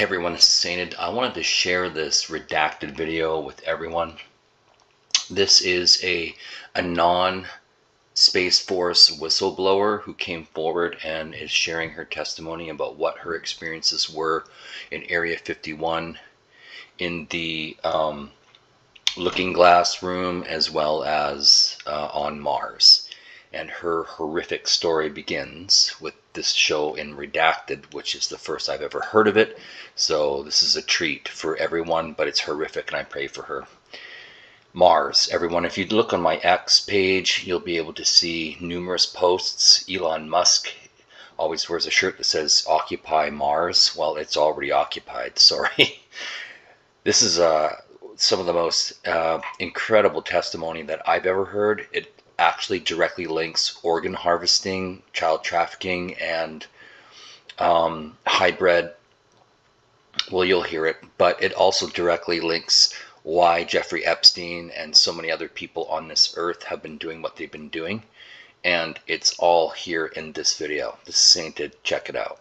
Hey everyone, this is Sainted. I wanted to share this redacted video with everyone. This is a Anon Space Force Whistleblower who came forward and is sharing her testimony about what her experiences were in Area 51 in the Looking Glass room as well as on Mars. And her horrific story begins with this show in Redacted, which is the first I've ever heard of it. So this is a treat for everyone, but it's horrific and I pray for her. Mars. Everyone, if you look on my X page, you'll be able to see numerous posts. Elon Musk always wears a shirt that says Occupy Mars. Well, it's already occupied, sorry. This is some of the most incredible testimony that I've ever heard. It actually directly links organ harvesting, child trafficking, and hybrid. Well, you'll hear it, but it also directly links why Jeffrey Epstein and so many other people on this earth have been doing what they've been doing. And it's all here in this video. This is Sainted. Check it out.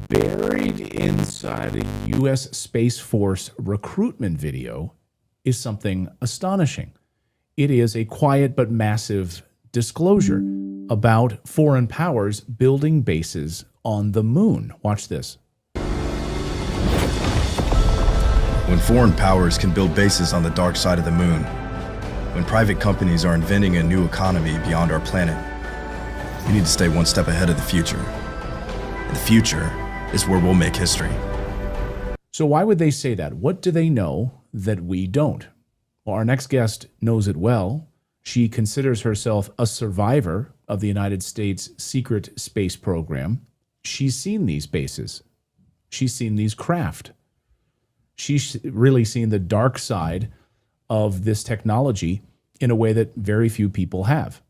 Buried inside a U.S. Space Force recruitment video is something astonishing. It is a quiet but massive disclosure about foreign powers building bases on the moon. Watch this. When foreign powers can build bases on the dark side of the moon, when private companies are inventing a new economy beyond our planet, we need to stay one step ahead of the future. The future is where we'll make history. So why would they say that? What do they know that we don't? Well, our next guest knows it well. She considers herself a survivor of the United States secret space program. She's seen these bases. She's seen these craft. She's really seen the dark side of this technology in a way that very few people have.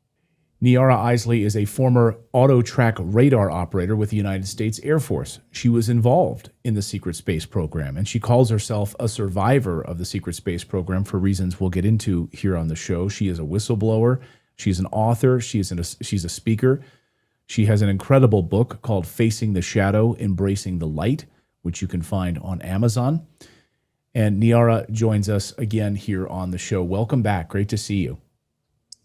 Niara Isley is a former auto-track radar operator with the United States Air Force. She was involved in the secret space program, and she calls herself a survivor of the secret space program for reasons we'll get into here on the show. She is a whistleblower. She's an author. She's a speaker. She has an incredible book called Facing the Shadow, Embracing the Light, which you can find on Amazon. And Niara joins us again here on the show. Welcome back. Great to see you.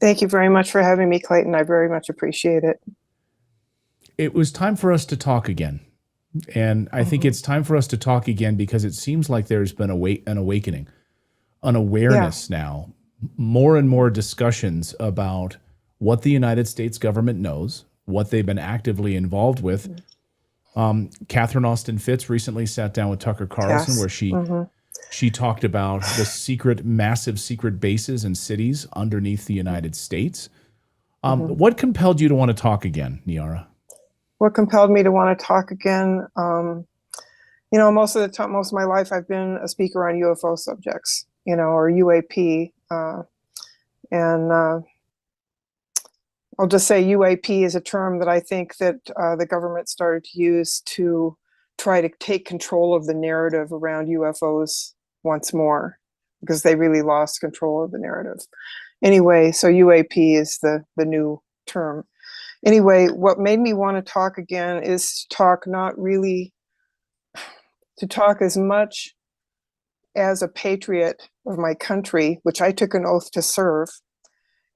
Thank you very much for having me, Clayton. I very much appreciate it. It was time for us to talk again. And I think it's time for us to talk again because it seems like there's been an awakening, an awareness now, more and more discussions about what the United States government knows, what they've been actively involved with. Catherine Austin Fitts recently sat down with Tucker Carlson where she talked about the massive secret bases and cities underneath the United States. What compelled you to want to talk again, Niara? What compelled me to want to talk again? You know, most of my life, I've been a speaker on UFO subjects, you know, or UAP. I'll just say UAP is a term that I think that the government started to use to try to take control of the narrative around UFOs once more, because they really lost control of the narrative. Anyway, so UAP is the new term. Anyway, what made me want to talk again is to talk as much as a patriot of my country, which I took an oath to serve,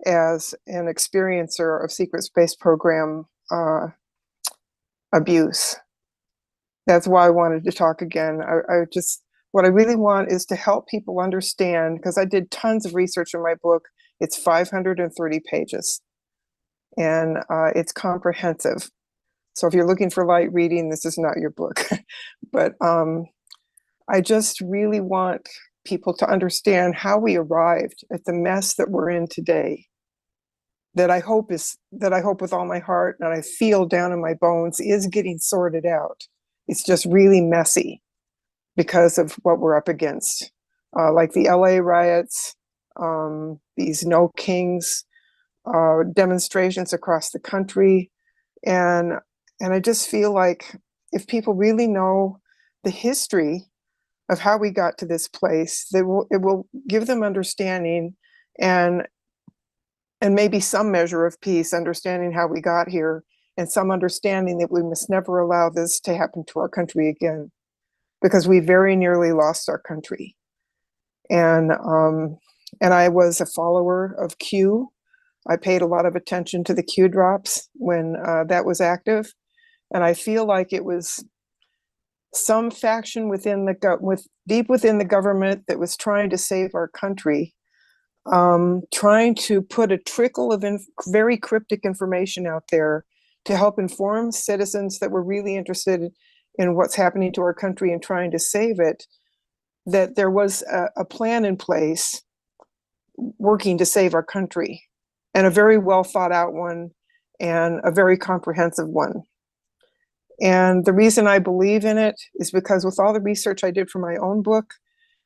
as an experiencer of secret space program abuse. That's why I wanted to talk again. What I really want is to help people understand, because I did tons of research in my book. It's 530 pages, and it's comprehensive. So if you're looking for light reading, this is not your book. But I just really want people to understand how we arrived at the mess that we're in today. That I hope with all my heart, and I feel down in my bones, is getting sorted out. It's just really messy because of what we're up against, like the LA riots, these No Kings demonstrations across the country. And I just feel like if people really know the history of how we got to this place, it will give them understanding and and maybe some measure of peace, understanding how we got here, and some understanding that we must never allow this to happen to our country again, because we very nearly lost our country. And I was a follower of Q. I paid a lot of attention to the Q drops when that was active. And I feel like it was some faction deep within the government that was trying to save our country, trying to put a trickle of very cryptic information out there to help inform citizens that were really interested in what's happening to our country and trying to save it, that there was a plan in place working to save our country, and a very well thought out one and a very comprehensive one. And the reason I believe in it is because with all the research I did for my own book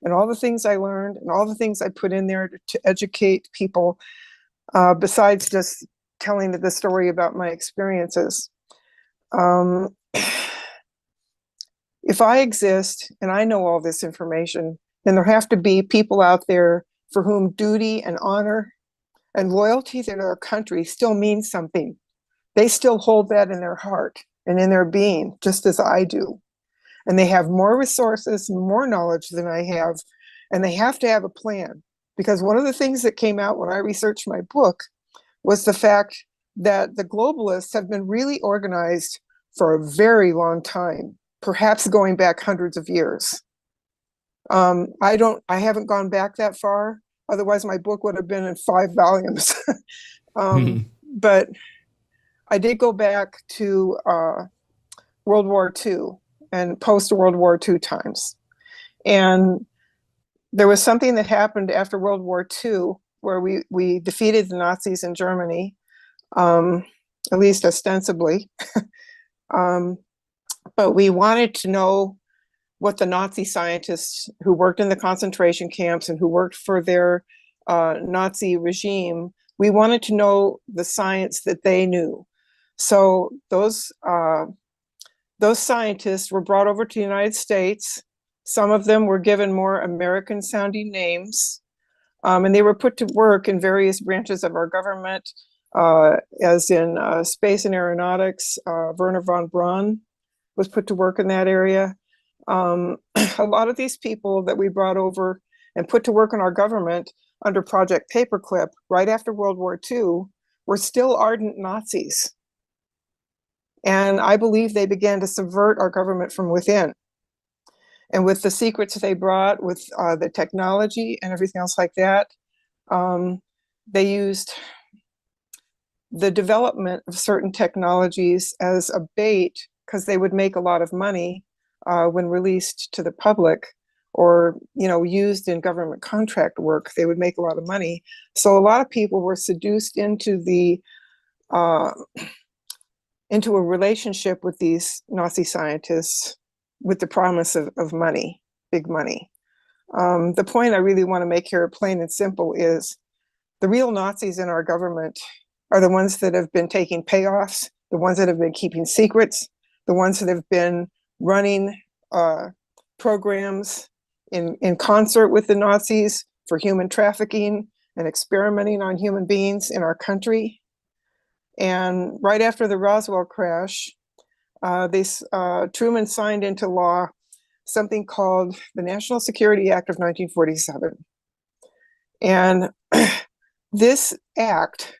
and all the things I learned and all the things I put in there to educate people, besides just telling the story about my experiences. If I exist and I know all this information, then there have to be people out there for whom duty and honor and loyalty to their country still means something. They still hold that in their heart and in their being, just as I do. And they have more resources, more knowledge than I have, and they have to have a plan. Because one of the things that came out when I researched my book was the fact that the globalists have been really organized for a very long time, perhaps going back hundreds of years. I haven't gone back that far. Otherwise, my book would have been in 5 volumes. But I did go back to World War II and post-World War II times. And there was something that happened after World War II where we defeated the Nazis in Germany, at least ostensibly. But we wanted to know what the Nazi scientists who worked in the concentration camps and who worked for their Nazi regime, we wanted to know the science that they knew. So those scientists were brought over to the United States. Some of them were given more American sounding names, and they were put to work in various branches of our government, as in space and aeronautics. Werner von Braun was put to work in that area. A lot of these people that we brought over and put to work in our government under Project Paperclip right after World War II were still ardent Nazis. And I believe they began to subvert our government from within. And with the secrets they brought, with the technology and everything else like that, they used the development of certain technologies as a bait, because they would make a lot of money when released to the public, or used in government contract work. They would make a lot of money. So a lot of people were seduced into into a relationship with these Nazi scientists with the promise of money, big money. The point I really want to make here, plain and simple, is the real Nazis in our government are the ones that have been taking payoffs, the ones that have been keeping secrets, the ones that have been running programs in concert with the Nazis for human trafficking and experimenting on human beings in our country. And right after the Roswell crash, Truman signed into law something called the National Security Act of 1947. And this act,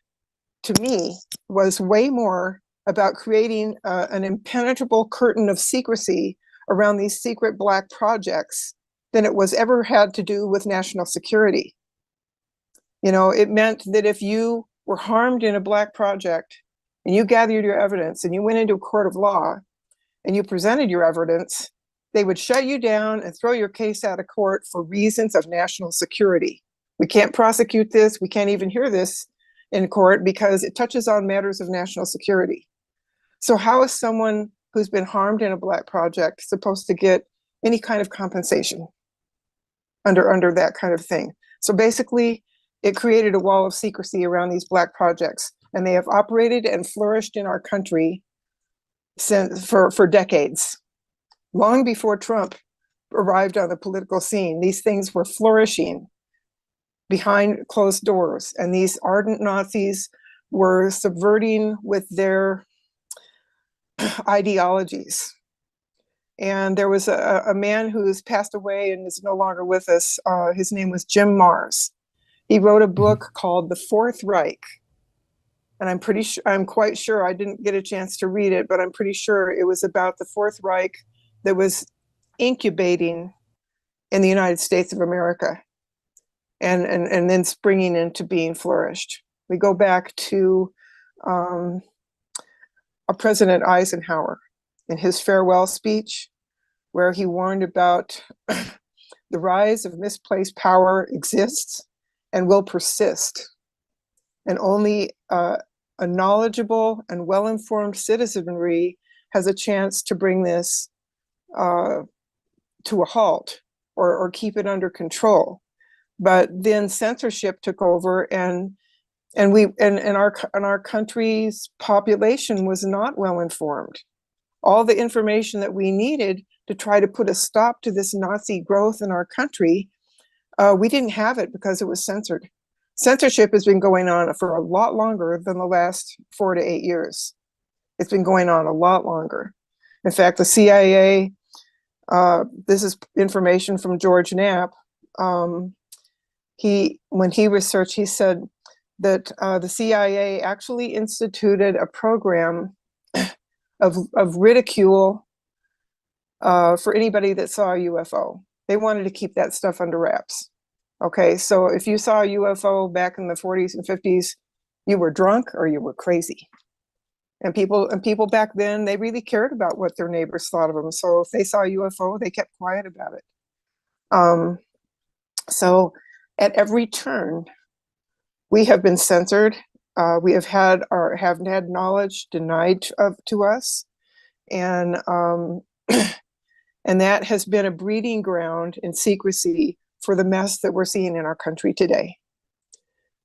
to me, was way more about creating an impenetrable curtain of secrecy around these secret black projects than it was ever had to do with national security. It meant that if you were harmed in a black project and you gathered your evidence and you went into a court of law and you presented your evidence, they would shut you down and throw your case out of court for reasons of national security. We can't prosecute this. We can't even hear this in court because it touches on matters of national security. So how is someone who's been harmed in a black project supposed to get any kind of compensation under that kind of thing? So basically, it created a wall of secrecy around these black projects, and they have operated and flourished in our country for decades. Long before Trump arrived on the political scene, these things were flourishing. behind closed doors. And these ardent Nazis were subverting with their ideologies. And there was a man who's passed away and is no longer with us. His name was Jim Mars. He wrote a book called The Fourth Reich. And I'm quite sure, I didn't get a chance to read it, but I'm pretty sure it was about the Fourth Reich that was incubating in the United States of America and then springing into being flourished. We go back to President Eisenhower in his farewell speech, where he warned about the rise of misplaced power exists and will persist. And only a knowledgeable and well-informed citizenry has a chance to bring this to a halt or keep it under control. But then censorship took over, and our country's population was not well informed. All the information that we needed to try to put a stop to this Nazi growth in our country, we didn't have it because it was censored. Censorship has been going on for a lot longer than the last 4 to 8 years. It's been going on a lot longer. In fact, the CIA, this is information from George Knapp. When he researched, he said that the CIA actually instituted a program of ridicule for anybody that saw a UFO. They wanted to keep that stuff under wraps. Okay, so if you saw a UFO back in the 40s and 50s, you were drunk or you were crazy. And people back then, they really cared about what their neighbors thought of them. So if they saw a UFO, they kept quiet about it. So at every turn, we have been censored. We have had knowledge denied to us, and that has been a breeding ground in secrecy for the mess that we're seeing in our country today.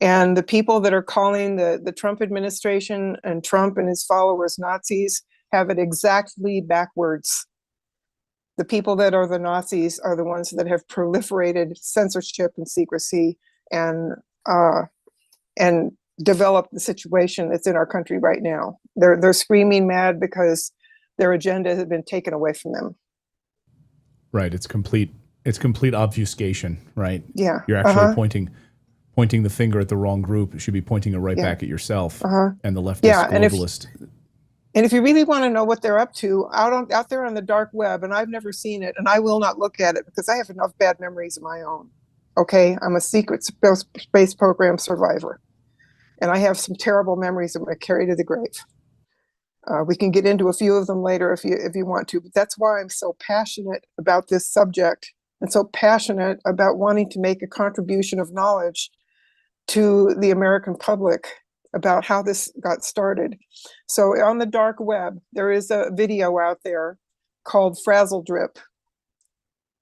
And the people that are calling the Trump administration and Trump and his followers Nazis have it exactly backwards. The people that are the Nazis are the ones that have proliferated censorship and secrecy and developed the situation that's in our country right now. They're screaming mad because their agenda has been taken away from them. Right. It's complete obfuscation, right? Yeah. You're actually pointing the finger at the wrong group. It should be pointing it right back at yourself and the leftist globalist. And if you really want to know what they're up to out there on the dark web, and I've never seen it, and I will not look at it because I have enough bad memories of my own. Okay, I'm a secret space program survivor, and I have some terrible memories that I carry to the grave. We can get into a few of them later if you want to, but that's why I'm so passionate about this subject and so passionate about wanting to make a contribution of knowledge to the American public about how this got started. So on the dark web, there is a video out there called Frazzle Drip,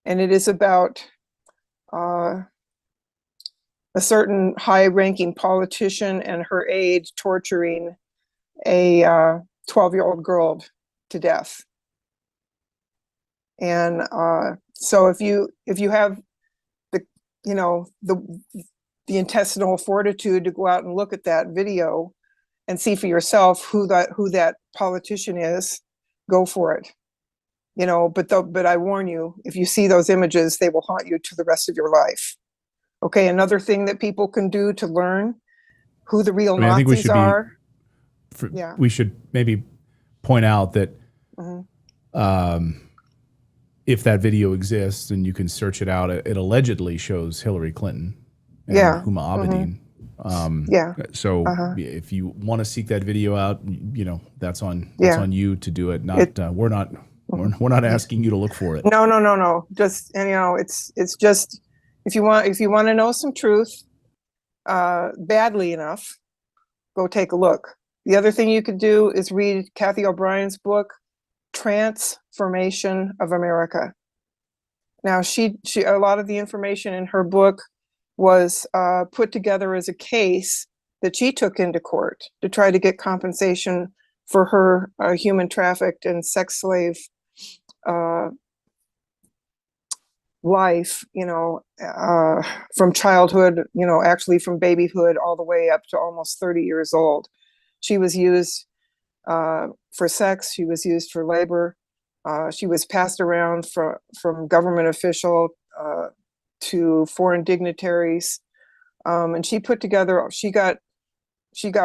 and it is about a certain high-ranking politician and her aide torturing a 12-year-old girl to death. And so if you have the intestinal fortitude to go out and look at that video and see for yourself who that politician is, go for it. But I warn you, if you see those images, they will haunt you to the rest of your life. Okay, another thing that people can do to learn who the real Nazis are. We should maybe point out that if that video exists and you can search it out, it allegedly shows Hillary Clinton and Huma Abedin. So if you want to seek that video out, that's on you to do it. We're not asking you to look for it. No. Just it's just if you want to know some truth badly enough, go take a look. The other thing you could do is read Kathy O'Brien's book, Transformation of America. Now, she a lot of the information in her book was put together as a case that she took into court to try to get compensation for her human trafficked and sex slave life, from childhood, actually from babyhood all the way up to almost 30 years old. She was used for sex. She was used for labor. She was passed around from government official to foreign dignitaries. And she got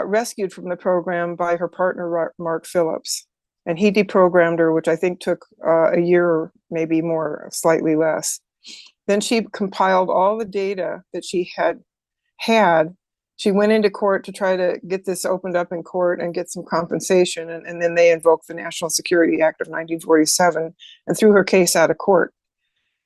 rescued from the program by her partner, Mark Phillips. And he deprogrammed her, which I think took a year or maybe more, slightly less. Then she compiled all the data that she had. She went into court to try to get this opened up in court and get some compensation. And then they invoked the National Security Act of 1947 and threw her case out of court.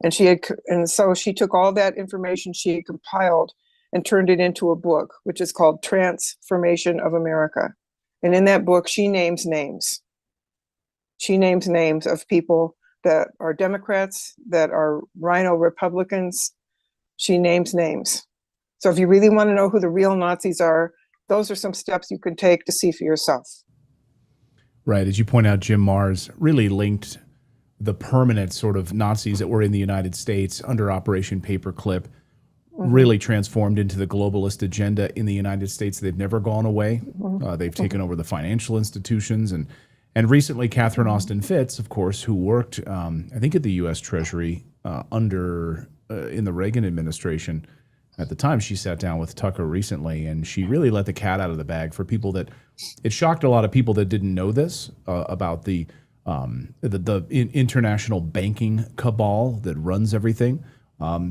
And so she took all that information she had compiled and turned it into a book, which is called Transformation of America. And in that book, she names names. She names names of people that are Democrats, that are Rhino Republicans. She names names. So if you really want to know who the real Nazis are, those are some steps you can take to see for yourself. Right. As you point out, Jim Marrs really linked the permanent sort of Nazis that were in the United States under Operation Paperclip, really transformed into the globalist agenda in the United States. They've never gone away. They've taken over the financial institutions. And recently, Catherine Austin Fitts, of course, who worked, I think, at the U.S. Treasury in the Reagan administration. At the time, she sat down with Tucker recently, and she really let the cat out of the bag for people that it shocked a lot of people that didn't know this about the international banking cabal that runs everything.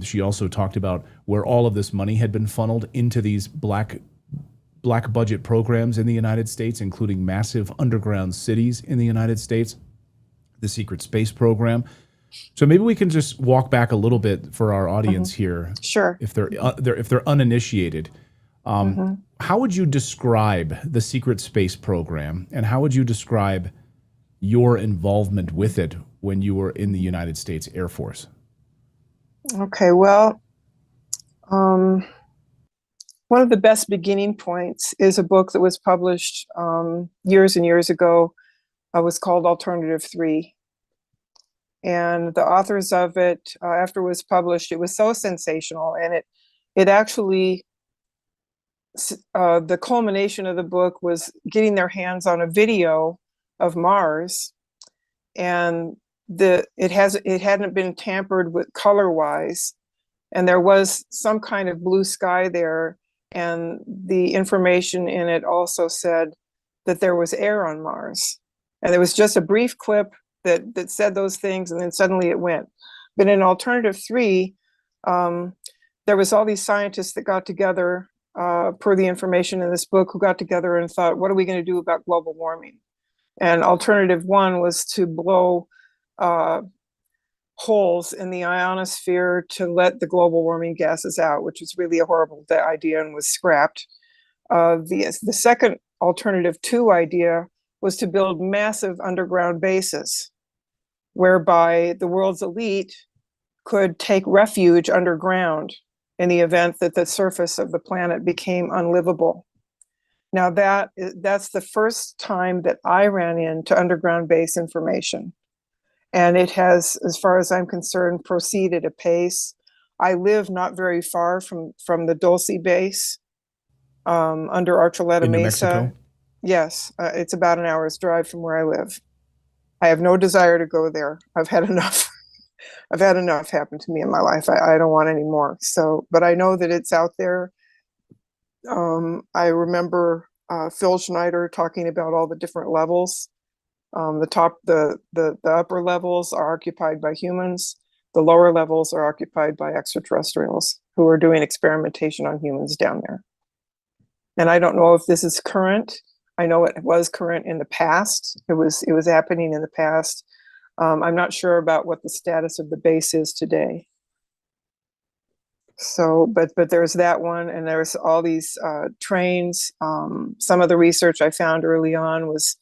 She also talked about where all of this money had been funneled into these black budget programs in the United States, including massive underground cities in the United States, the secret space program. So maybe we can just walk back a little bit for our audience here. Sure. If they're uninitiated, how would you describe the secret space program, and how would you describe your involvement with it when you were in the United States Air Force? Okay, well, one of the best beginning points is a book that was published years and years ago. It was called Alternative 3. And the authors of it, after it was published, it was so sensational. And it actually, the culmination of the book was getting their hands on a video of Mars. And it hadn't been tampered with color-wise. And there was some kind of blue sky there. And the information in it also said that there was air on Mars. And there was just a brief clip that said those things, and then suddenly it went. But in Alternative 3, there was all these scientists that got together, per the information in this book, who got together and thought, what are we going to do about global warming? And Alternative 1 was to blow holes in the ionosphere to let the global warming gases out, which was really a horrible idea and was scrapped. The second Alternative 2 idea was to build massive underground bases whereby the world's elite could take refuge underground in the event that the surface of the planet became unlivable. Now that's the first time that I ran into underground base information. And it has, as far as I'm concerned, proceeded apace. I live not very far from the Dulce base under Archuleta In New Mesa. Mexico? Yes, it's about an hour's drive from where I live. I have no desire to go there. I've had enough. I've had enough happen to me in my life. I don't want any more. So, but I know that it's out there. I remember Phil Schneider talking about all the different levels. The upper levels are occupied by humans. The lower levels are occupied by extraterrestrials who are doing experimentation on humans down there. And I don't know if this is current. I know it was current in the past. It was happening in the past. I'm not sure about what the status of the base is today. So, but there's that one, and there's all these trains. Some of the research I found early on was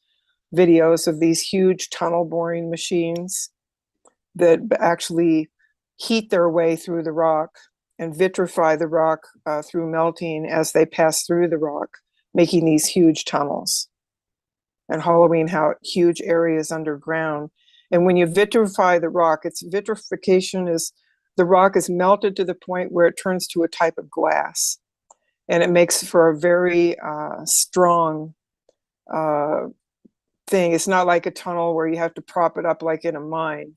videos of these huge tunnel boring machines that actually heat their way through the rock and vitrify the rock through melting as they pass through the rock, making these huge tunnels and hollowing out huge areas underground. And when you vitrify the rock, vitrification is the rock is melted to the point where it turns to a type of glass, and it makes for a very strong thing. It's not like a tunnel where you have to prop it up like in a mine.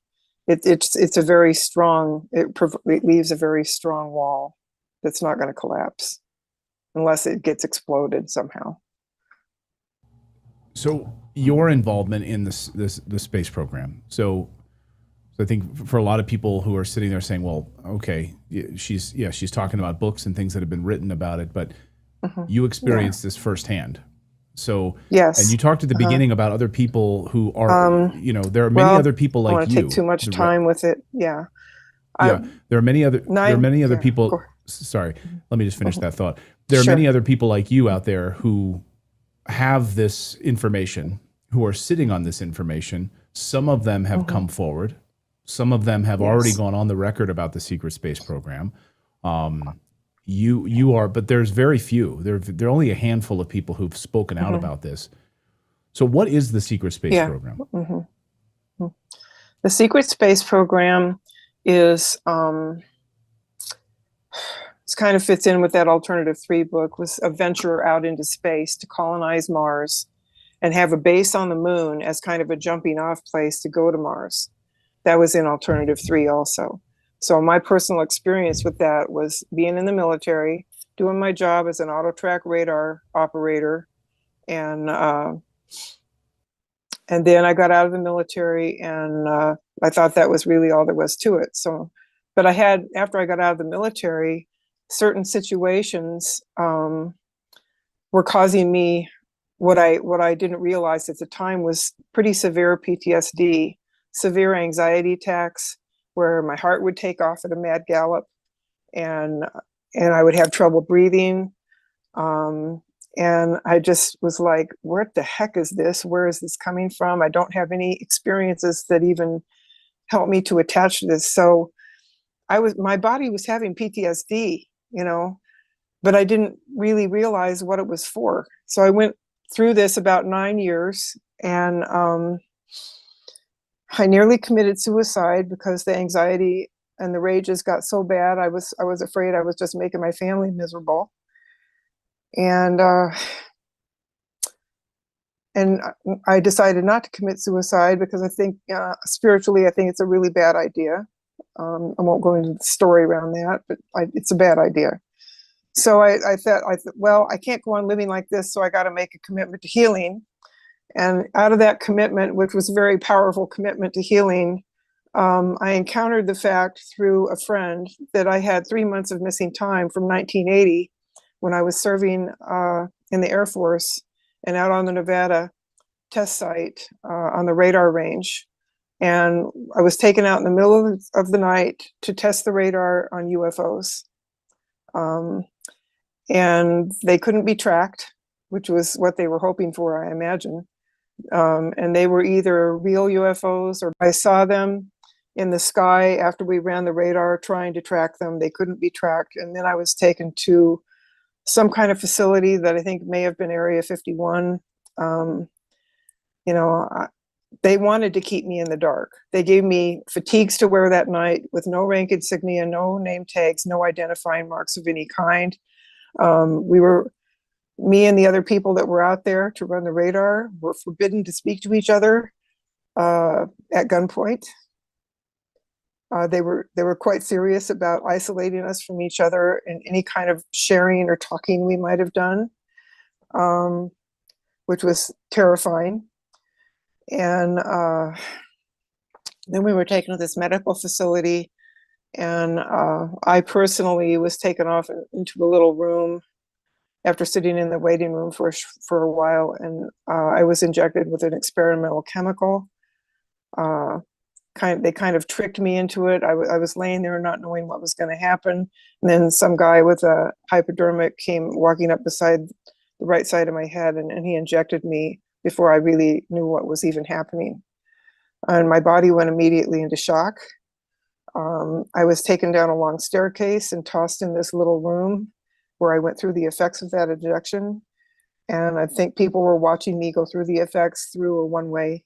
It's a very strong, it leaves a very strong wall that's not going to collapse unless it gets exploded somehow. So your involvement in the space program. So I think for a lot of people who are sitting there saying, well, okay, she's talking about books and things that have been written about it, but you experienced this firsthand. So, yes. And you talked at the beginning about other people who are, there are many other people like you. I don't want to take too much time with it. Yeah. There are many other people. Sorry, let me just finish that thought. There are many other people like you out there who have this information, who are sitting on this information. Some of them have come forward. Some of them have already gone on the record about the secret space program. You are, but there's very few. There are only a handful of people who've spoken out about this. So what is the secret space program? The secret space program is, it kind of fits in with that Alternative 3 book, was a venture out into space to colonize Mars and have a base on the moon as kind of a jumping off place to go to Mars. That was in Alternative 3 also. So my personal experience with that was being in the military, doing my job as an auto-track radar operator, and then I got out of the military, and I thought that was really all there was to it. So, but after I got out of the military, certain situations were causing me what I didn't realize at the time was pretty severe PTSD, severe anxiety attacks, where my heart would take off at a mad gallop, and I would have trouble breathing. And I just was like, what the heck is this? Where is this coming from? I don't have any experiences that even help me to attach to this. So my body was having PTSD, but I didn't really realize what it was for. So I went through this about 9 years, and I nearly committed suicide because the anxiety and the rages got so bad. I was afraid I was just making my family miserable. And I decided not to commit suicide because I think spiritually, I think it's a really bad idea. I won't go into the story around that, but it's a bad idea. So I thought, well, I can't go on living like this, so I got to make a commitment to healing. And out of that commitment, which was a very powerful commitment to healing, I encountered the fact through a friend that I had 3 months of missing time from 1980 when I was serving in the Air Force and out on the Nevada test site on the radar range. And I was taken out in the middle of the night to test the radar on UFOs. And they couldn't be tracked, which was what they were hoping for, I imagine. And they were either real UFOs, or I saw them in the sky after we ran the radar trying to track them. They couldn't be tracked. And then I was taken to some kind of facility that I think may have been Area 51. They wanted to keep me in the dark. They gave me fatigues to wear that night with no rank insignia, no name tags, no identifying marks of any kind. Me and the other people that were out there to run the radar were forbidden to speak to each other at gunpoint. They were quite serious about isolating us from each other and any kind of sharing or talking we might have done, which was terrifying. And then we were taken to this medical facility, and I personally was taken off into a little room after sitting in the waiting room for a while, and I was injected with an experimental chemical. They kind of tricked me into it. I was laying there not knowing what was going to happen, and then some guy with a hypodermic came walking up beside the right side of my head, and he injected me before I really knew what was even happening. And my body went immediately into shock. I was taken down a long staircase and tossed in this little room where I went through the effects of that injection. And I think people were watching me go through the effects through a one-way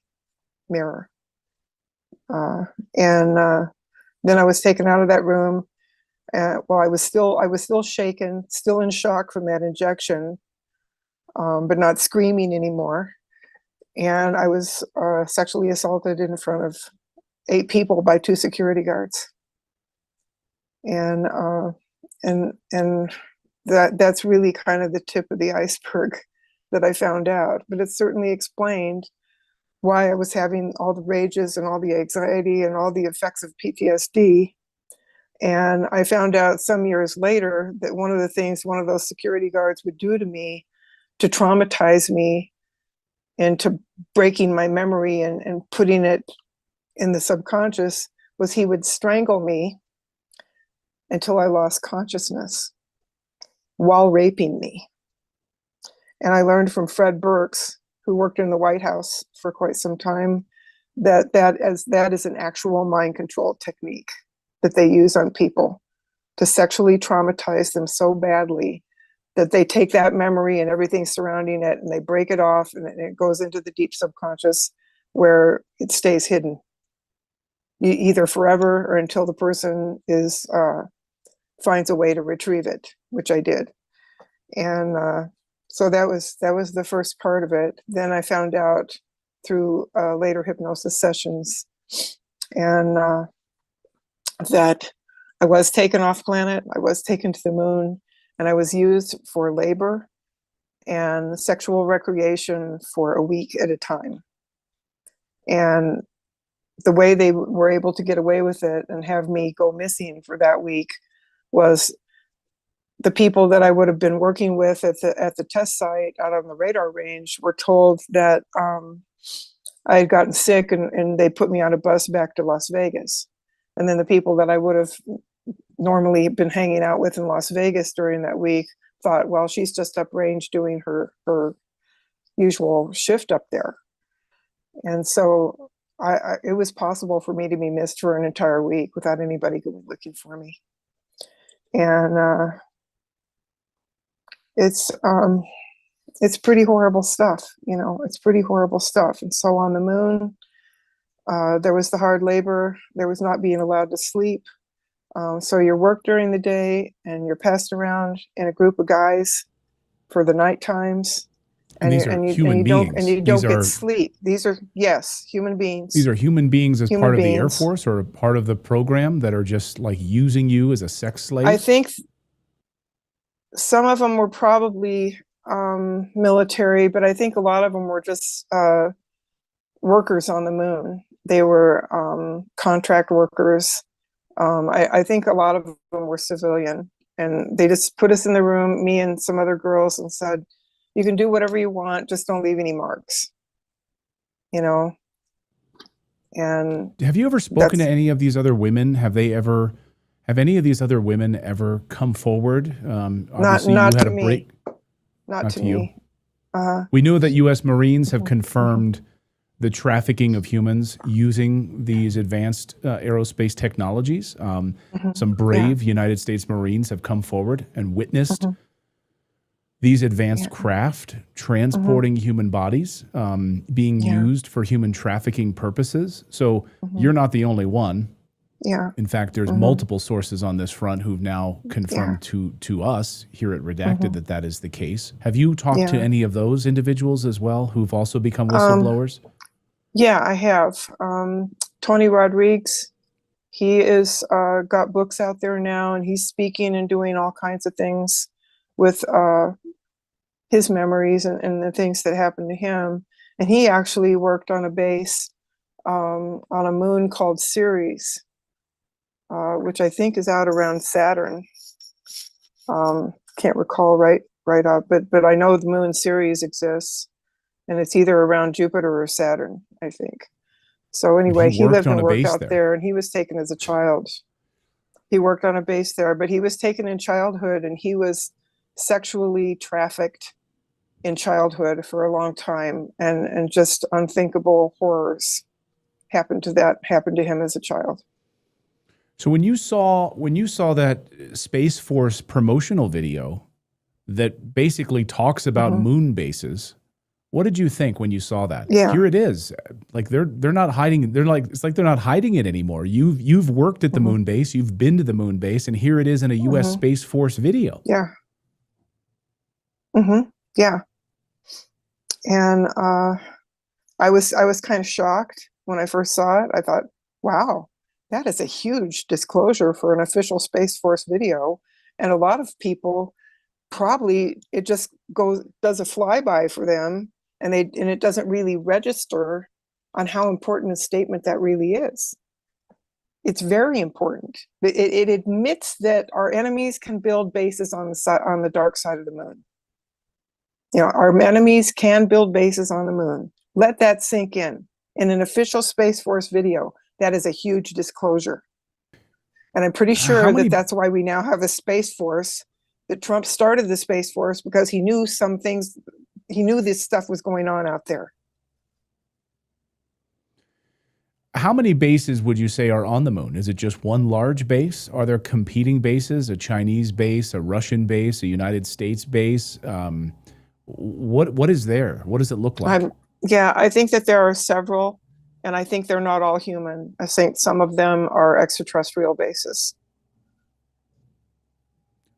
mirror. And Then I was taken out of that room. Well, I was still shaken, still in shock from that injection, but not screaming anymore. And I was sexually assaulted in front of 8 people by 2 security guards. And that's really kind of the tip of the iceberg that I found out. But it certainly explained why I was having all the rages and all the anxiety and all the effects of PTSD. And I found out some years later that one of the things one of those security guards would do to me to traumatize me into breaking my memory and putting it in the subconscious was he would strangle me until I lost consciousness while raping me. And I learned from Fred Burks, who worked in the White House for quite some time, that is an actual mind control technique that they use on people to sexually traumatize them so badly that they take that memory and everything surrounding it and they break it off, and it goes into the deep subconscious where it stays hidden, either forever or until the person finds a way to retrieve it, which I did. And so that was the first part of it. Then I found out through later hypnosis sessions and that I was taken off planet, I was taken to the moon, and I was used for labor and sexual recreation for a week at a time. And the way they were able to get away with it and have me go missing for that week was the people that I would have been working with at the test site out on the radar range were told that I had gotten sick, and they put me on a bus back to Las Vegas. And then the people that I would have normally been hanging out with in Las Vegas during that week thought, well, she's just uprange doing her usual shift up there. And so it was possible for me to be missed for an entire week without anybody going looking for me. And it's pretty horrible stuff, it's pretty horrible stuff. And so on the moon, there was the hard labor, there was not being allowed to sleep. So you're worked during the day and you're passed around in a group of guys for the night times. And these are human beings. You don't get sleep. These are, yes, human beings. These are human beings as part of the Air Force or part of the program that are just like using you as a sex slave? I think some of them were probably military, but I think a lot of them were just workers on the moon. They were contract workers. I think a lot of them were civilian, and they just put us in the room, me and some other girls, and said, you can do whatever you want, just don't leave any marks, And have you ever spoken to any of these other women? Have any of these other women ever come forward? Obviously not you had to a me. break. Not to me. We know that U.S. Marines have confirmed the trafficking of humans using these advanced aerospace technologies. Some brave United States Marines have come forward and witnessed these advanced craft transporting human bodies, being used for human trafficking purposes. So you're not the only one. Yeah. In fact, there's multiple sources on this front who've now confirmed to us here at Redacted that is the case. Have you talked to any of those individuals as well who've also become whistleblowers? Yeah, I have. Tony Rodriguez, he is got books out there now, and he's speaking and doing all kinds of things with his memories and the things that happened to him. And he actually worked on a base on a moon called Ceres, which I think is out around Saturn. Can't recall right up, but I know the moon Ceres exists, and it's either around Jupiter or Saturn, I think. So anyway, he lived and worked out there, and he was taken as a child. He worked on a base there, but he was taken in childhood, and he was sexually trafficked in childhood for a long time, and just unthinkable horrors happened to him as a child. So when you saw that Space Force promotional video that basically talks about moon bases, What did you think when you saw that? Yeah. Here it is. Like they're not hiding. They're like, it's like they're not hiding it anymore. You've worked at the moon base. You've been to the moon base, and here it is in a U.S. Space Force video. Yeah. Yeah. And I was kind of shocked when I first saw it. I thought, wow, that is a huge disclosure for an official Space Force video. And a lot of people probably, it just does a flyby for them, and it doesn't really register on how important a statement that really is. It's very important. It admits that our enemies can build bases on the dark side of the moon. You know, our enemies can build bases on the moon. Let that sink in. In an official Space Force video, that is a huge disclosure. And I'm pretty sure that that's why we now have a Space Force, that Trump started the Space Force because he knew some things, he knew this stuff was going on out there. How many bases would you say are on the moon? Is it just one large base? Are there competing bases, a Chinese base, a Russian base, a United States base? What is there? What does it look like? Yeah, I think that there are several, and I think they're not all human. I think some of them are extraterrestrial bases.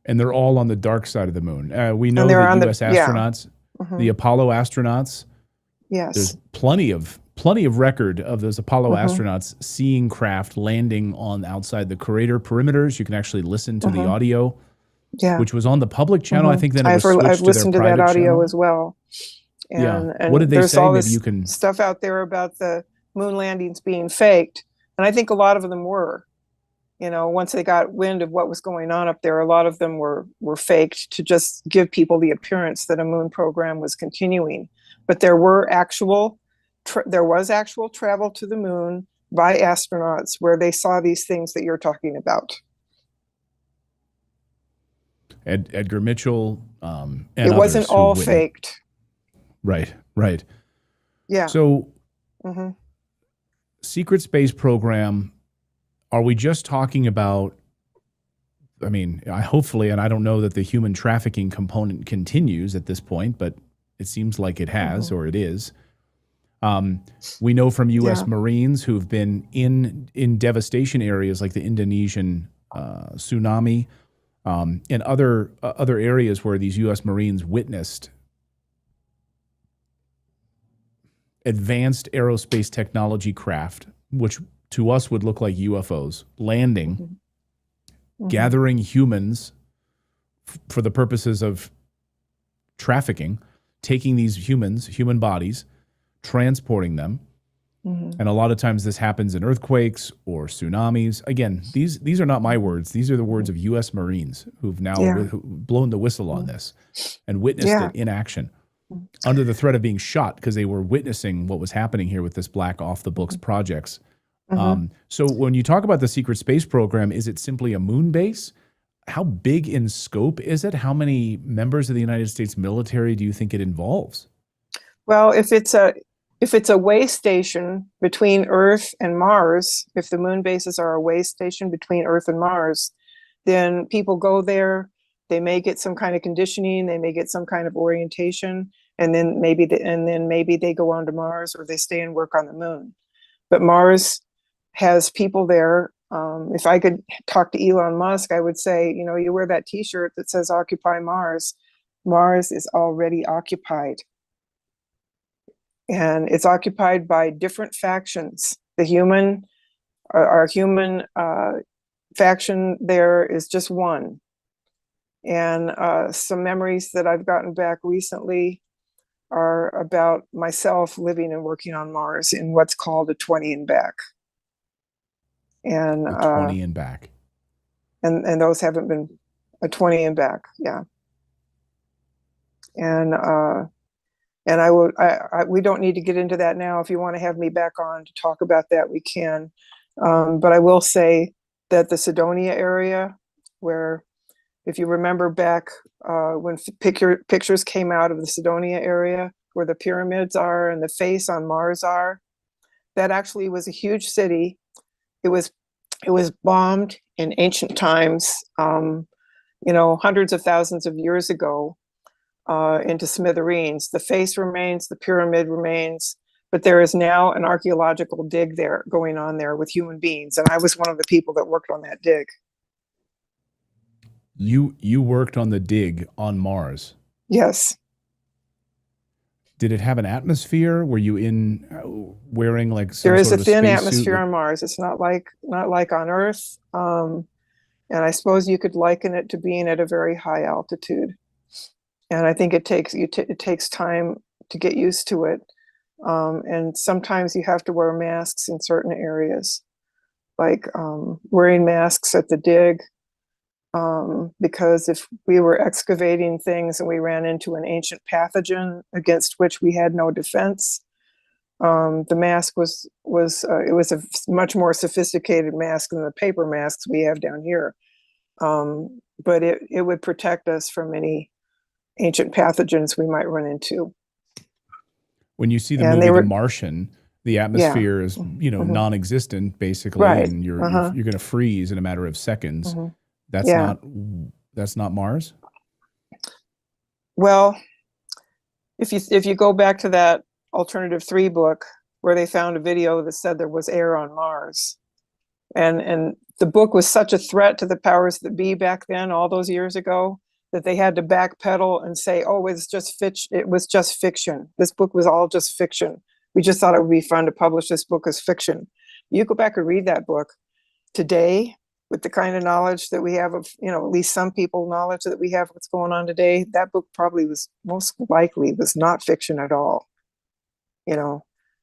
And they're all on the dark side of the moon. We know the U.S. astronauts, the Apollo astronauts. Yes. There's plenty of record of those Apollo astronauts seeing craft landing on outside the crater perimeters. You can actually listen to the audio, which was on the public channel. I think then it was switched I've listened to to their that audio channel as well. And, and what did they there's say? all Maybe this you can stuff out there about the moon landings being faked, and I think a lot of them were. You know, once they got wind of what was going on up there, a lot of them were faked to just give people the appearance that a moon program was continuing. But there was actual travel to the moon by astronauts where they saw these things that you're talking about. Edgar Mitchell, and it wasn't all faked. Right. Yeah. So, secret space program. Are we just talking about, I mean, hopefully, and I don't know that the human trafficking component continues at this point, but it seems like it has, or it is. We know from U.S. Marines who've been in devastation areas like the Indonesian tsunami and other areas where these U.S. Marines witnessed advanced aerospace technology craft, which to us would look like UFOs, landing, gathering humans for the purposes of trafficking, taking these human bodies, transporting them. And a lot of times this happens in earthquakes or tsunamis. Again, these are not my words. These are the words of U.S. Marines who've now blown the whistle on this and witnessed it in action under the threat of being shot because they were witnessing what was happening here with this black off-the-books projects. So when you talk about the secret space program, is it simply a moon base? How big in scope is it? How many members of the United States military do you think it involves? Well, if it's a way station between Earth and Mars, if the moon bases are a way station between Earth and Mars, then people go there. They may get some kind of conditioning. They may get some kind of orientation, and then maybe they go on to Mars, or they stay and work on the moon. But Mars has people there. If I could talk to Elon Musk, I would say, you know, you wear that T-shirt that says "Occupy Mars." Mars is already occupied. And it's occupied by different factions. Our human faction there is just one. And some memories that I've gotten back recently are about myself living and working on Mars in what's called a 20 and back. And a 20 and back. And those haven't been a 20 and back, yeah. And we don't need to get into that now. If you want to have me back on to talk about that, we can. But I will say that the Cydonia area, where, if you remember back when pictures came out of the Cydonia area, where the pyramids are and the face on Mars are, that actually was a huge city. It was bombed in ancient times, you know, hundreds of thousands of years ago. into smithereens. The face remains, the pyramid remains, but there is now an archaeological dig there going on there with human beings. And I was one of the people that worked on that dig. You worked on the dig on Mars. Yes. Did it have an atmosphere? Were you in wearing like some there is sort a of thin space atmosphere suit? on Mars. It's not like on Earth. And I suppose you could liken it to being at a very high altitude. And I think it takes time to get used to it. And sometimes you have to wear masks in certain areas, like wearing masks at the dig. Because if we were excavating things and we ran into an ancient pathogen against which we had no defense, the mask was a much more sophisticated mask than the paper masks we have down here. But it would protect us from any ancient pathogens we might run into. When you see the movie The Martian, the atmosphere is, non-existent basically, right. And you're going to freeze in a matter of seconds. That's not Mars. Well, if you go back to that Alternative 3 book where they found a video that said there was air on Mars, and the book was such a threat to the powers that be back then, all those years ago, that they had to backpedal and say, "Oh, it was just fiction. This book was all just fiction. We just thought it would be fun to publish this book as fiction." You go back and read that book today, with the kind of knowledge that we have of, at least some people knowledge that we have what's going on today, that book probably was most likely was not fiction at all.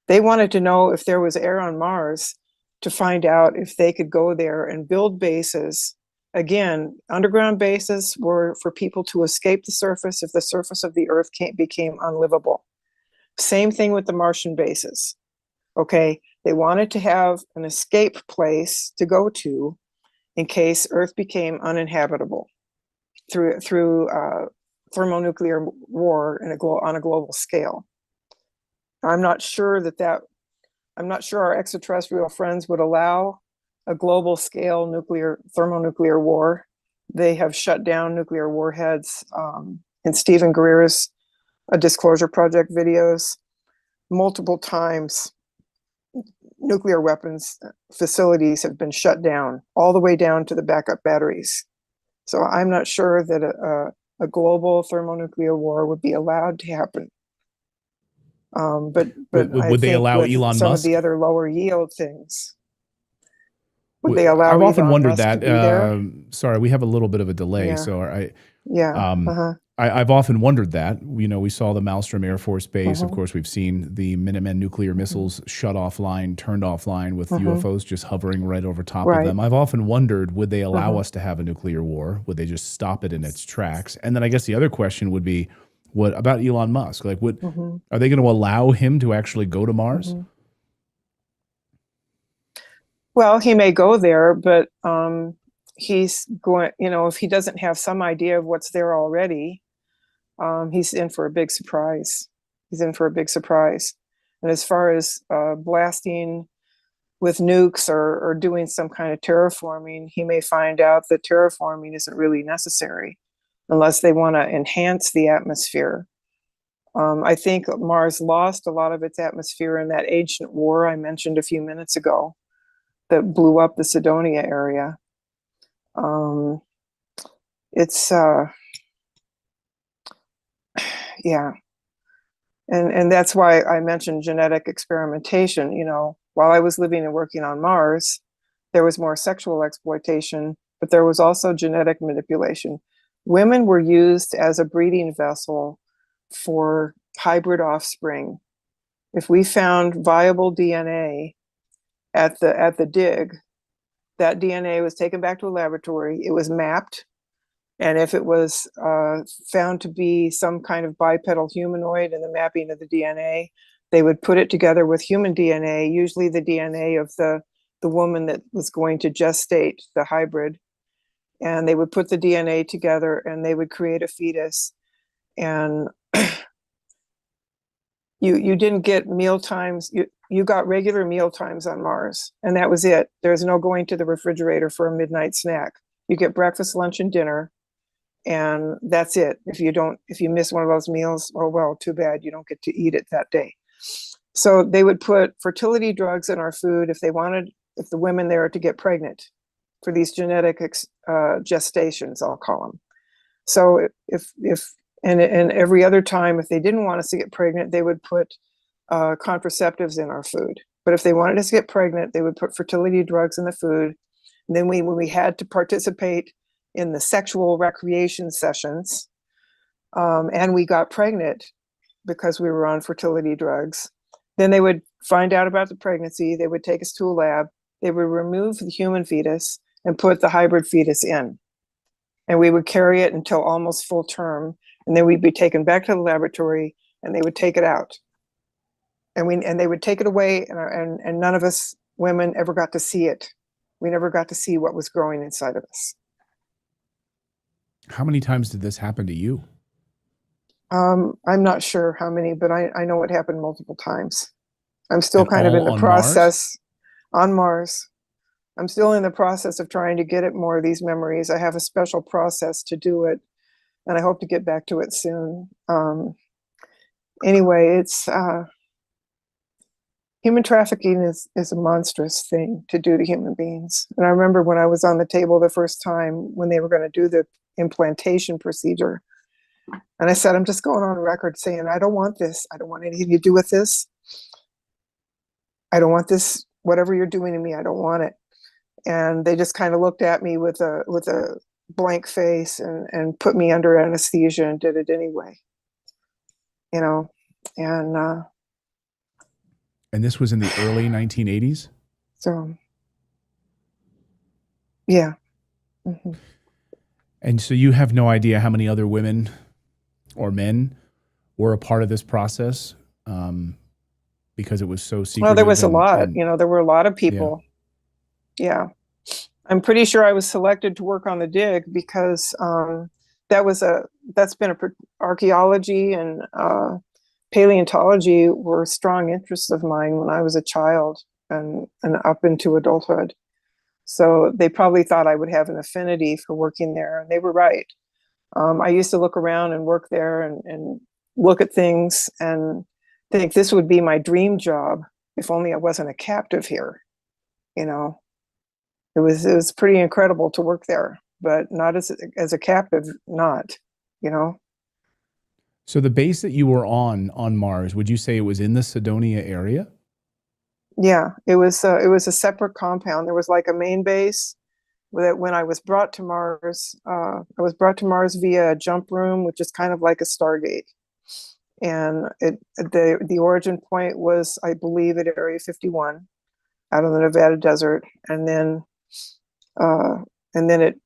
They wanted to know if there was air on Mars to find out if they could go there and build bases. Again, underground bases were for people to escape the surface if the surface of the Earth became unlivable. Same thing with the Martian bases. Okay, they wanted to have an escape place to go to in case Earth became uninhabitable through thermonuclear war on a global scale. I'm not sure our extraterrestrial friends would allow a global scale thermonuclear war. They have shut down nuclear warheads in Stephen Greer's Disclosure Project videos multiple times. Nuclear weapons facilities have been shut down all the way down to the backup batteries. So I'm not sure that a global thermonuclear war would be allowed to happen. But would they allow Elon some Musk? of the other lower yield things? Would they allow? I've often wondered Musk that. Sorry, we have a little bit of a delay, so I've often wondered that. We saw the Maelstrom Air Force Base. Of course, we've seen the Minuteman nuclear missiles shut offline, turned offline, with UFOs just hovering right over top of them. I've often wondered, would they allow us to have a nuclear war? Would they just stop it in its tracks? And then I guess the other question would be, what about Elon Musk? Like, are they going to allow him to actually go to Mars? Well, he may go there, but he's going, if he doesn't have some idea of what's there already, he's in for a big surprise. And as far as blasting with nukes or doing some kind of terraforming, he may find out that terraforming isn't really necessary unless they want to enhance the atmosphere. I think Mars lost a lot of its atmosphere in that ancient war I mentioned a few minutes ago that blew up the Cydonia area. And that's why I mentioned genetic experimentation. While I was living and working on Mars, there was more sexual exploitation, but there was also genetic manipulation. Women were used as a breeding vessel for hybrid offspring. If we found viable DNA at the dig, that DNA was taken back to a laboratory, it was mapped, and if it was found to be some kind of bipedal humanoid in the mapping of the DNA, they would put it together with human DNA, usually the DNA of the woman that was going to gestate the hybrid, and they would put the DNA together and they would create a fetus. And you didn't get meal times. You got regular meal times on Mars, and that was it. There's no going to the refrigerator for a midnight snack. You get breakfast, lunch, and dinner, And that's it. If you miss one of those meals, oh well, too bad, you don't get to eat it that day. So they would put fertility drugs in our food if the women there to get pregnant for these genetic gestations, I'll call them. So and every other time, if they didn't want us to get pregnant, they would put contraceptives in our food. But if they wanted us to get pregnant, they would put fertility drugs in the food. And then when we had to participate in the sexual recreation sessions, and we got pregnant because we were on fertility drugs, then they would find out about the pregnancy. They would take us to a lab. They would remove the human fetus and put the hybrid fetus in. And we would carry it until almost full term. And then we'd be taken back to the laboratory and they would take it out. And they would take it away, and none of us women ever got to see it. We never got to see what was growing inside of us. How many times did this happen to you? I'm not sure how many, but I know it happened multiple times. I'm still And kind of in all the on process on Mars. I'm still in the process of trying to get at more of these memories. I have a special process to do it, and I hope to get back to it soon. Anyway, it's human trafficking is a monstrous thing to do to human beings. And I remember when I was on the table the first time when they were going to do the implantation procedure, and I said, I'm just going on record saying, I don't want this. I don't want anything to do with this. I don't want this. Whatever you're doing to me, I don't want it. And they just kind of looked at me with a blank face and put me under anesthesia and did it anyway. You know, And this was in the early 1980s? So, yeah. Mm-hmm. And so you have no idea how many other women or men were a part of this process, because it was so secretive? Well, there was a lot. There were a lot of people. Yeah. I'm pretty sure I was selected to work on the dig because that's been archaeology and paleontology were strong interests of mine when I was a child and up into adulthood. So they probably thought I would have an affinity for working there, and they were right. I used to look around and work there and look at things and think this would be my dream job if only I wasn't a captive here. It was pretty incredible to work there, but not as a captive, not. So the base that you were on Mars, would you say it was in the Cydonia area? Yeah, it was a separate compound. There was like a main base that when I was brought to Mars, I was brought to Mars via a jump room, which is kind of like a Stargate. And the origin point was, I believe, at Area 51 out in the Nevada desert. And then it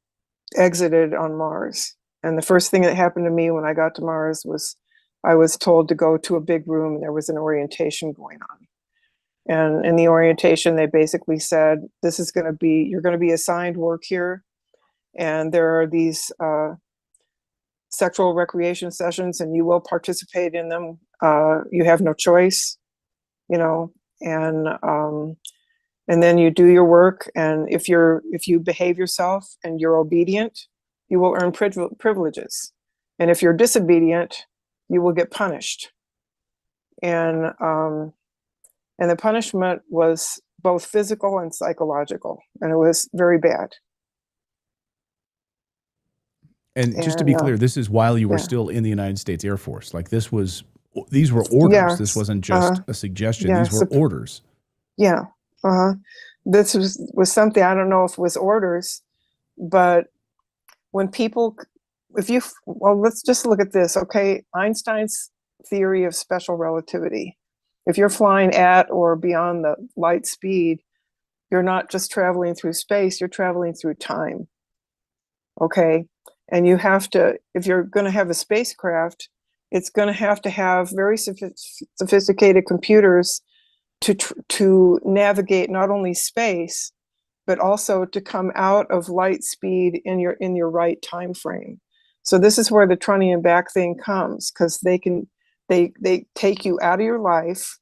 exited on Mars. And the first thing that happened to me when I got to Mars was I was told to go to a big room and there was an orientation going on. And in the orientation, they basically said, you're going to be assigned work here. And there are these sexual recreation sessions and you will participate in them. You have no choice, and then you do your work. And if you behave yourself and you're obedient, you will earn privileges. And if you're disobedient, you will get punished. And the punishment was both physical and psychological, and it was very bad. And just to be clear, this is while you were still in the United States Air Force. Like these were orders. Yeah. This wasn't just a suggestion. These were orders. Yeah. This was something, I don't know if it was orders, but when let's just look at this. Okay. Einstein's theory of special relativity. If you're flying at or beyond the light speed, you're not just traveling through space, you're traveling through time. Okay. And you have to, if you're going to have a spacecraft, it's going to have very sophisticated computers to navigate not only space, but also to come out of light speed in your right time frame. So this is where the Trunnion back thing comes, because they take you out of your life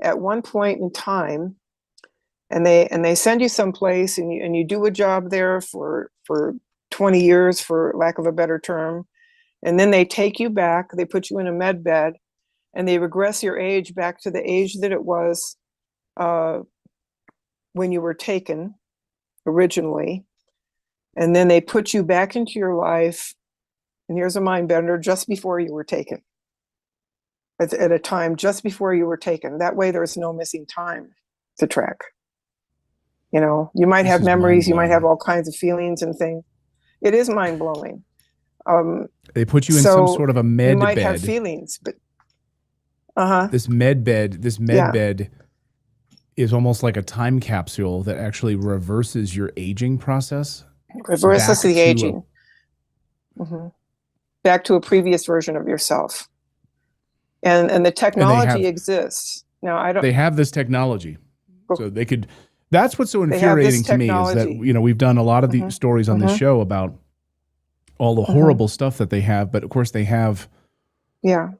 at one point in time, and they send you someplace and you do a job there for 20 years, for lack of a better term. And then they take you back, they put you in a med bed, and they regress your age back to the age that it was when you were taken originally. And then they put you back into your life, and here's a mind bender, just before you were taken. At a time just before you were taken. That way there's no missing time to track. You know, you might have memories, you might have all kinds of feelings and things. It is mind-blowing. They put you in some sort of a med bed. You might have feelings, but this med bed is almost like a time capsule that actually reverses your aging process. Reverses the aging. Back to a previous version of yourself. And the technology exists. Now, I don't. They have this technology, so they could. That's what's so infuriating to me is that, you know, we've done a lot of the stories on this show about all the horrible stuff that they have, but of course they have. Yeah.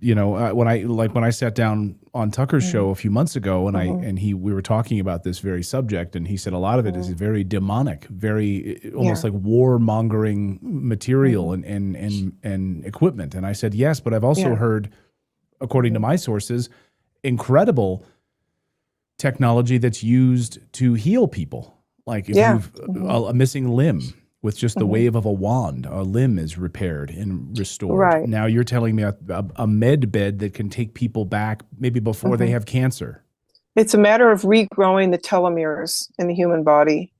You know, when I sat down on Tucker's show a few months ago, and we were talking about this very subject, and he said a lot of it is very demonic, very almost like warmongering material and equipment. And I said yes, but I've also heard, according to my sources, incredible technology that's used to heal people. Like if you've a missing limb, with just the wave of a wand, a limb is repaired and restored. Right. Now you're telling me a med bed that can take people back maybe before they have cancer. It's a matter of regrowing the telomeres in the human body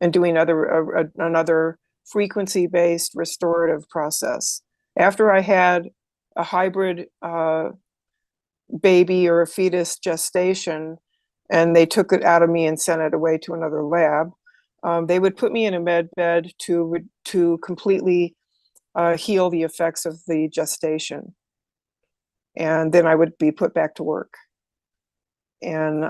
and doing another frequency-based restorative process. After I had a hybrid baby or a fetus gestation, and they took it out of me and sent it away to another lab, they would put me in a med bed to completely heal the effects of the gestation. And then I would be put back to work. And,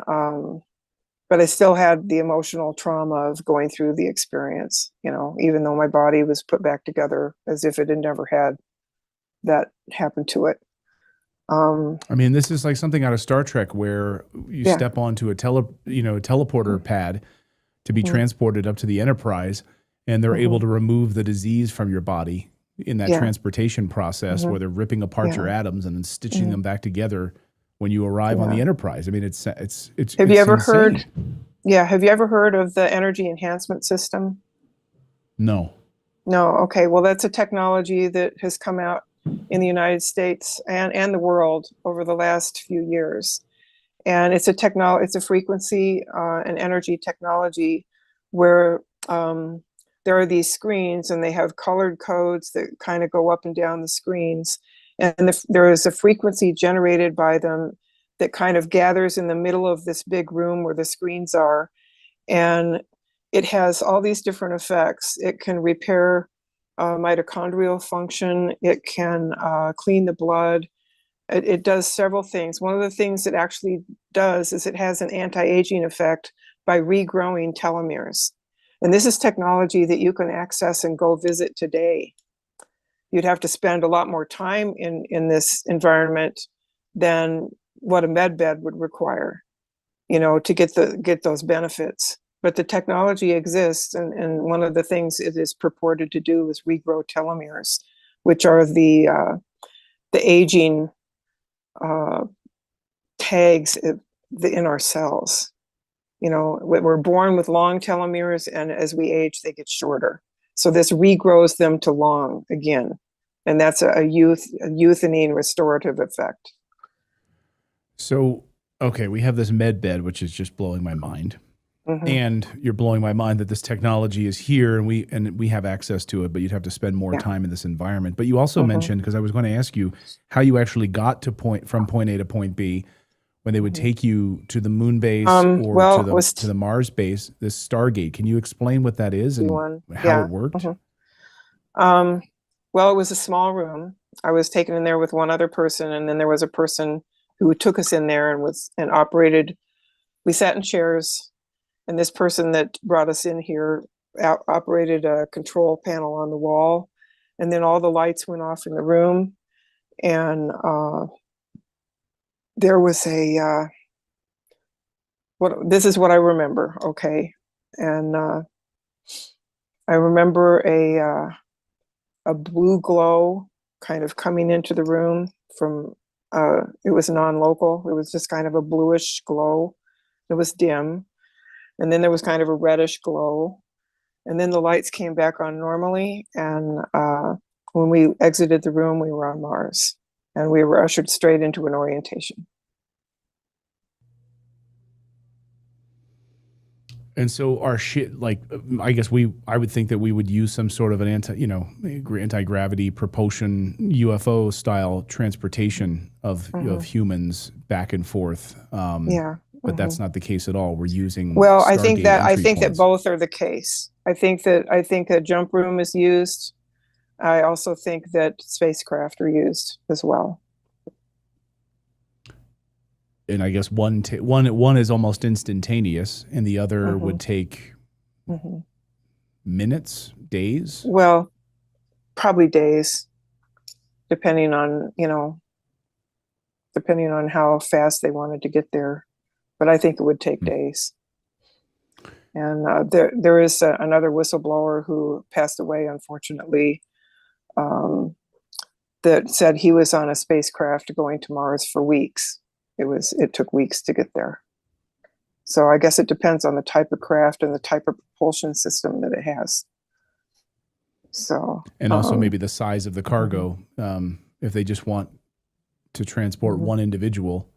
but I still had the emotional trauma of going through the experience, you know, even though my body was put back together as if it had never had that happen to it. I mean, this is like something out of Star Trek where you step onto a teleporter pad to be transported up to the Enterprise, and they're able to remove the disease from your body in that transportation process where they're ripping apart your atoms and then stitching them back together when you arrive on the Enterprise. I mean, it's have you ever heard? Yeah, have you ever heard of the energy enhancement system? No. No. Okay. Well, that's a technology that has come out in the United States and the world over the last few years. And it's a frequency and energy technology where there are these screens, and they have colored codes that kind of go up and down the screens. And there is a frequency generated by them that kind of gathers in the middle of this big room where the screens are. And it has all these different effects. It can repair mitochondrial function. It can clean the blood. It does several things. One of the things it actually does is it has an anti-aging effect by regrowing telomeres. And this is technology that you can access and go visit today. You'd have to spend a lot more time in this environment than what a med bed would require, you know, to get those benefits. But the technology exists, and one of the things it is purported to do is regrow telomeres, which are the aging tags in our cells. You know, we're born with long telomeres, and as we age, they get shorter. So this regrows them to long again. And that's a euthanine restorative effect. So, okay, we have this med bed, which is just blowing my mind. And you're blowing my mind that this technology is here and we have access to it, but you'd have to spend more time in this environment. But you also mentioned, because I was going to ask you how you actually got from point A to point B when they would take you to the moon base or to the Mars base, this Stargate. Can you explain what that is and how it worked? Well, it was a small room. I was taken in there with one other person, and then there was a person who took us in there and operated. We sat in chairs. And this person that brought us in here operated a control panel on the wall, and then all the lights went off in the room. And there was this is what I remember, okay? And I remember a blue glow kind of coming into the room from, it was non-local. It was just kind of a bluish glow. It was dim. And then there was kind of a reddish glow. And then the lights came back on normally. And when we exited the room, we were on Mars. And we were ushered straight into an orientation. And so our shit, like, I guess I would think that we would use some sort of an anti-gravity propulsion UFO style transportation of humans back and forth. Yeah. But that's not the case at all. We're using Well, Stargate I think that points. both are the case. I think a jump room is used. I also think that spacecraft are used as well. And I guess one is almost instantaneous, and the other would take minutes, days. Well, probably days, depending on how fast they wanted to get there. But I think it would take days. And there is another whistleblower who passed away, unfortunately, that said he was on a spacecraft going to Mars for weeks. It took weeks to get there. So I guess it depends on the type of craft and the type of propulsion system that it has. So, and also maybe the size of the cargo. If they just want to transport one individual,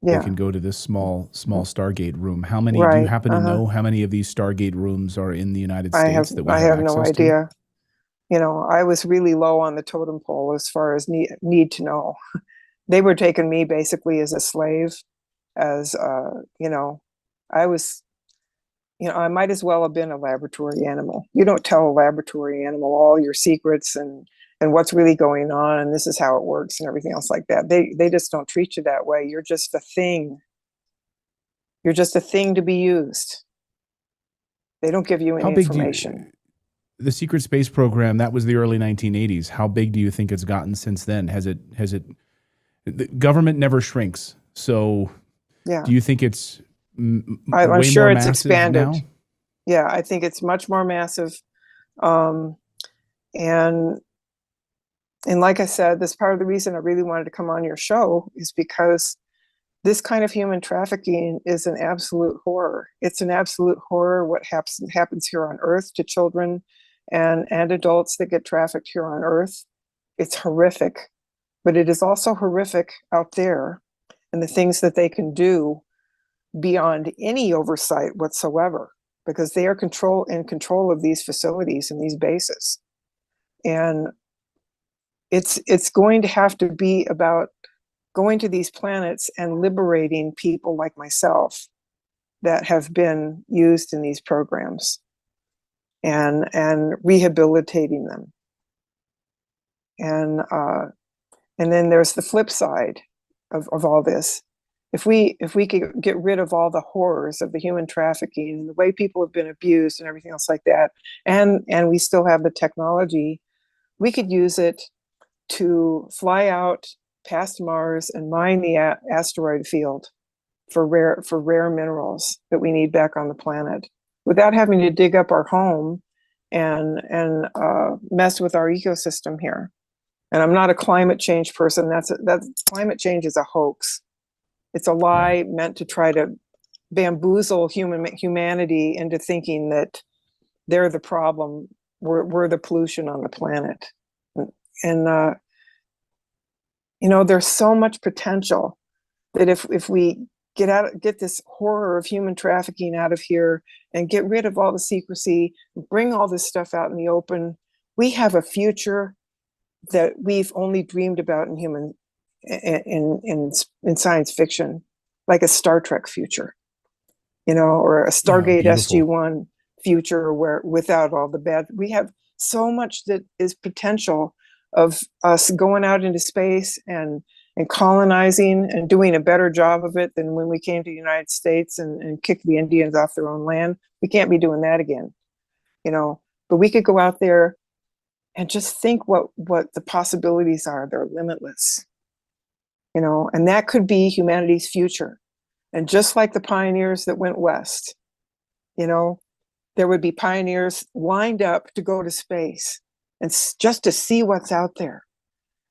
they can go to this small Stargate room. How many do you happen to know how many of these Stargate rooms are in the United States that we have no access idea. To? I was really low on the totem pole as far as need to know. They were taking me basically as a slave, as I was, I might as well have been a laboratory animal. You don't tell a laboratory animal all your secrets and what's really going on, and this is how it works and everything else like that. They just don't treat you that way. You're just a thing. You're just a thing to be used. They don't give you any information. The secret space program, that was the early 1980s. How big do you think it's gotten since then? Has it the government never shrinks. So do you think it's I'm sure more it's expanded now? Yeah, I think it's much more massive. And like I said, this part of the reason I really wanted to come on your show is because this kind of human trafficking is an absolute horror. It's an absolute horror what happens here on Earth to children and adults that get trafficked here on Earth. It's horrific, but it is also horrific out there, and the things that they can do beyond any oversight whatsoever, because they are in control of these facilities and these bases. And it's going to have to be about going to these planets and liberating people like myself that have been used in these programs and rehabilitating them. And then there's the flip side of all this. If we could get rid of all the horrors of the human trafficking and the way people have been abused and everything else like that, and we still have the technology, we could use it to fly out past Mars and mine the asteroid field for rare minerals that we need back on the planet, without having to dig up our home and mess with our ecosystem here. And I'm not a climate change person. That's climate change is a hoax. It's a lie meant to try to bamboozle humanity into thinking that they're the problem. We're the pollution on the planet. And there's so much potential that if we get this horror of human trafficking out of here and get rid of all the secrecy, bring all this stuff out in the open, we have a future that we've only dreamed about in science fiction, like a Star Trek future, or a Stargate SG-1 future where without all the bad. We have so much that is potential of us going out into space and colonizing and doing a better job of it than when we came to the United States and kicked the Indians off their own land. We can't be doing that again, but we could go out there and just think what the possibilities are. They're limitless, and that could be humanity's future. And just like the pioneers that went west, there there would be pioneers lined up to go to space and just to see what's out there,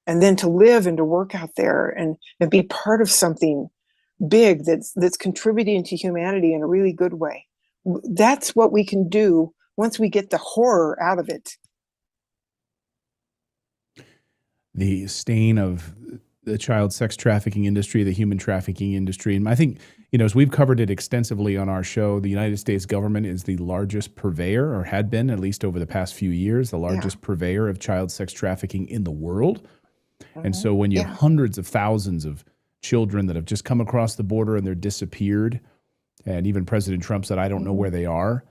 and then to live and to work out there and be part of something big that's contributing to humanity in a really good way. That's what we can do once we get the horror out of it. The stain of the child sex trafficking industry, the human trafficking industry. And I think, as we've covered it extensively on our show, the United States government is the largest purveyor, or had been, at least over the past few years, the largest purveyor of child sex trafficking in the world. And so when you have hundreds of thousands of children that have just come across the border and they're disappeared, and even President Trump said, I don't know where they are,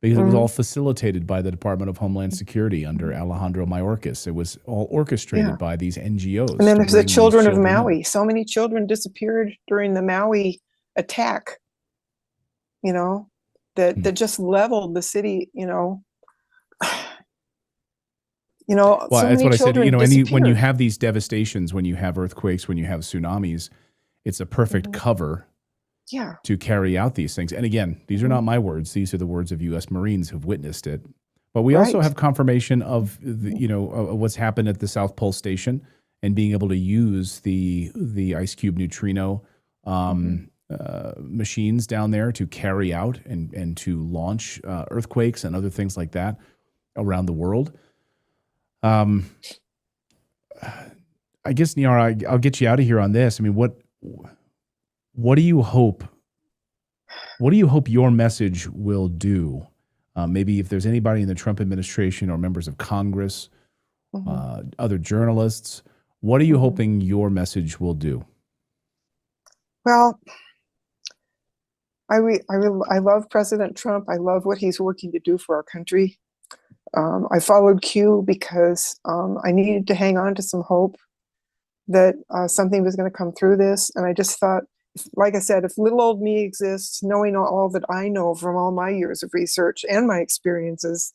because it was all facilitated by the Department of Homeland Security under Alejandro Mayorkas. It was all orchestrated by these NGOs. And then there's the children of Maui. So many children disappeared during the Maui attack, that just leveled the city, Well, so that's what I said. When you disappeared. have these devastations, when you have earthquakes, when you have tsunamis, it's a perfect cover to carry out these things. And again, these are not my words. These are the words of U.S. Marines who've witnessed it. But we also have confirmation of of what's happened at the South Pole Station, and being able to use the ice cube neutrino machines down there to carry out and to launch earthquakes and other things like that around the world. I guess, Niara, I'll get you out of here on this. I mean, what do you hope? What do you hope your message will do? Maybe if there's anybody in the Trump administration or members of Congress, other journalists, what are you hoping your message will do? Well, I love President Trump. I love what he's working to do for our country. I followed Q because I needed to hang on to some hope that something was going to come through this. And I just thought, like I said, if little old me exists, knowing all that I know from all my years of research and my experiences,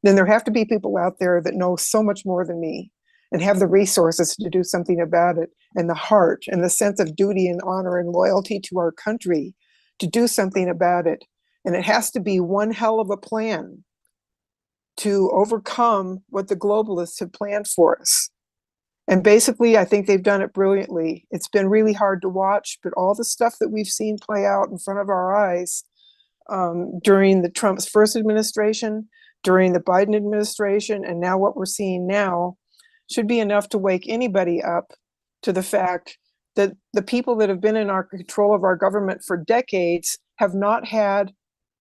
then there have to be people out there that know so much more than me and have the resources to do something about it, and the heart and the sense of duty and honor and loyalty to our country to do something about it. And it has to be one hell of a plan to overcome what the globalists have planned for us. And basically, I think they've done it brilliantly. It's been really hard to watch, but all the stuff that we've seen play out in front of our eyes during the Trump's first administration, during the Biden administration, and now what we're seeing now should be enough to wake anybody up to the fact that the people that have been in our control of our government for decades have not had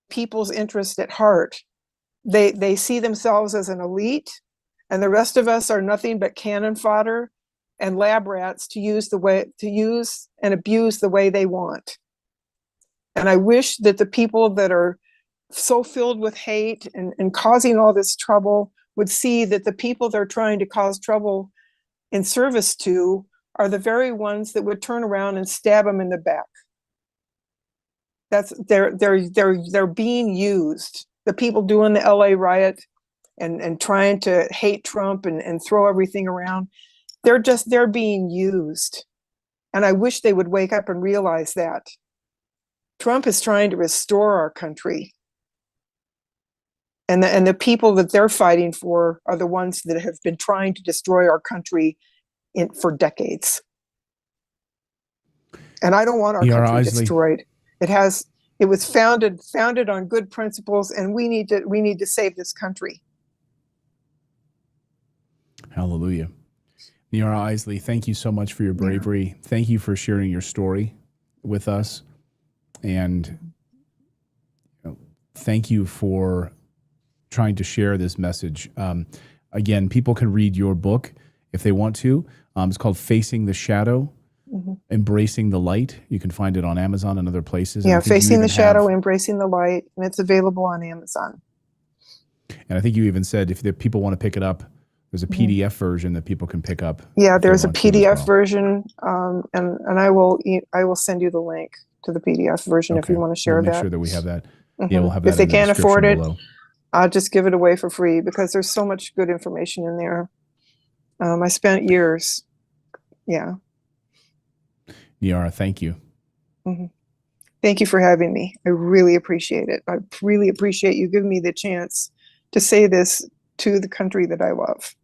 people's interest at heart. They see themselves as an elite, and the rest of us are nothing but cannon fodder and lab rats to use and abuse the way they want. And I wish that the people that are so filled with hate and causing all this trouble would see that the people they're trying to cause trouble in service to are the very ones that would turn around and stab them in the back. They're being used. The people doing the LA riot and trying to hate Trump and throw everything around, they're being used. And I wish they would wake up and realize that. Trump is trying to restore our country. And the people that they're fighting for are the ones that have been trying to destroy our country for decades. And I don't want our Niara country Isley. destroyed. It was founded on good principles, and we need to save this country. Hallelujah. Niara Isley, thank you so much for your bravery. Yeah. Thank you for sharing your story with us. And thank you for trying to share this message. Again, people can read your book if they want to. It's called Facing the Shadow, Embracing the Light. You can find it on Amazon and other places. Yeah, Facing the Shadow, Embracing the Light, and it's available on Amazon. And I think you even said if the people want to pick it up, there's a PDF version that people can pick up. Yeah, there's a PDF version, and I will send you the link to the PDF version if you want to share that. Make sure that we have that. Yeah, we'll have that. If they can't afford it, below. I'll just give it away for free because there's so much good information in there. I spent years. Yeah. Niara, thank you. Thank you for having me. I really appreciate it. I really appreciate you giving me the chance to say this to the country that I love.